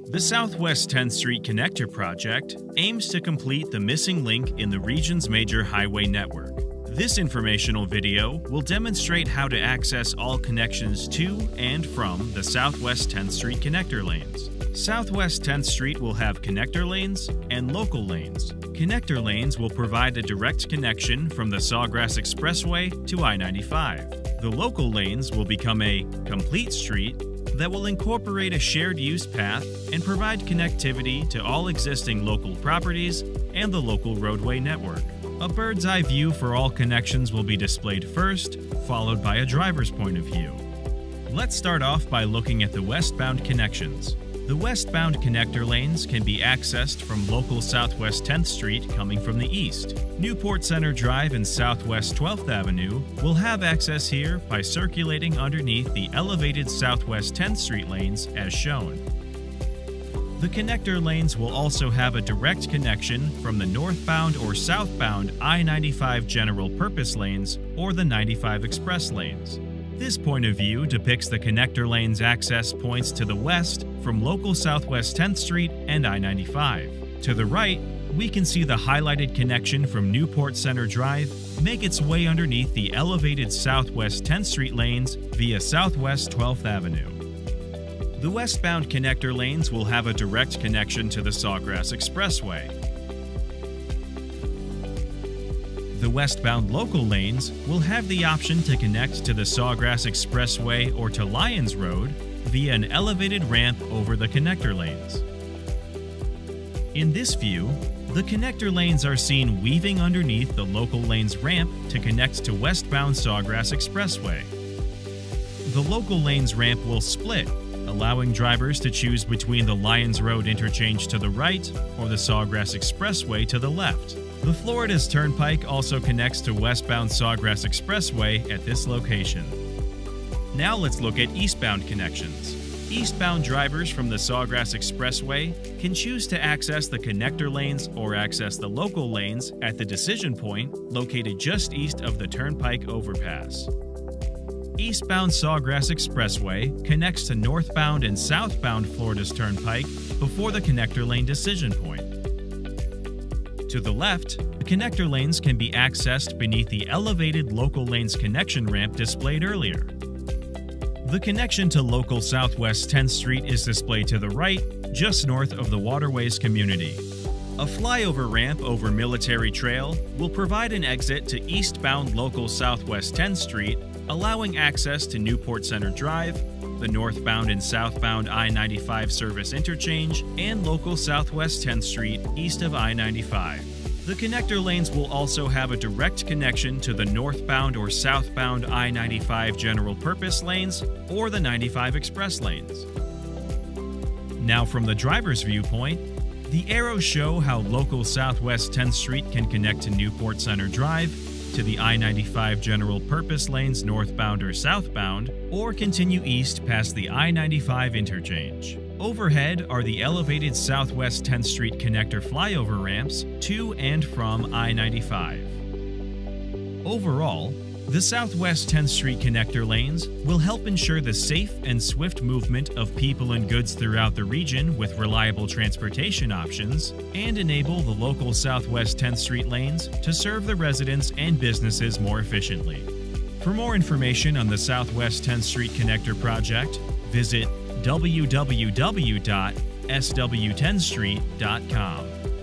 The Southwest 10th Street Connector Project aims to complete the missing link in the region's major highway network. This informational video will demonstrate how to access all connections to and from the Southwest 10th Street connector lanes. Southwest 10th Street will have connector lanes and local lanes. Connector lanes will provide a direct connection from the Sawgrass Expressway to I-95. The local lanes will become a complete street that will incorporate a shared use path and provide connectivity to all existing local properties and the local roadway network. A bird's eye view for all connections will be displayed first, followed by a driver's point of view. Let's start off by looking at the westbound connections. The westbound connector lanes can be accessed from local Southwest 10th Street coming from the east. Newport Center Drive and Southwest 12th Avenue will have access here by circulating underneath the elevated Southwest 10th Street lanes as shown. The connector lanes will also have a direct connection from the northbound or southbound I-95 general purpose lanes or the 95 express lanes. This point of view depicts the connector lanes access points to the west from local Southwest 10th Street and I-95. To the right, we can see the highlighted connection from Newport Center Drive make its way underneath the elevated Southwest 10th Street lanes via Southwest 12th Avenue. The westbound connector lanes will have a direct connection to the Sawgrass Expressway. The westbound local lanes will have the option to connect to the Sawgrass Expressway or to Lyons Road via an elevated ramp over the connector lanes. In this view, the connector lanes are seen weaving underneath the local lanes ramp to connect to westbound Sawgrass Expressway. The local lanes ramp will split, allowing drivers to choose between the Lyons Road interchange to the right or the Sawgrass Expressway to the left. The Florida's Turnpike also connects to westbound Sawgrass Expressway at this location. Now let's look at eastbound connections. Eastbound drivers from the Sawgrass Expressway can choose to access the connector lanes or access the local lanes at the decision point located just east of the Turnpike overpass. Eastbound Sawgrass Expressway connects to northbound and southbound Florida's Turnpike before the connector lane decision point. To the left, the connector lanes can be accessed beneath the elevated local lanes connection ramp displayed earlier. The connection to local Southwest 10th Street is displayed to the right, just north of the Waterways community. A flyover ramp over Military Trail will provide an exit to eastbound local Southwest 10th Street, allowing access to Newport Center Drive, the northbound and southbound I-95 service interchange, and local Southwest 10th Street east of I-95. The connector lanes will also have a direct connection to the northbound or southbound I-95 general purpose lanes or the 95 express lanes. Now from the driver's viewpoint, the arrows show how local Southwest 10th Street can connect to Newport Center Drive, to the I-95 general purpose lanes northbound or southbound, or continue east past the I-95 interchange. Overhead are the elevated Southwest 10th Street connector flyover ramps to and from I-95. Overall, the Southwest 10th Street connector lanes will help ensure the safe and swift movement of people and goods throughout the region with reliable transportation options, and enable the local Southwest 10th Street lanes to serve the residents and businesses more efficiently. For more information on the Southwest 10th Street Connector Project, visit www.sw10street.com.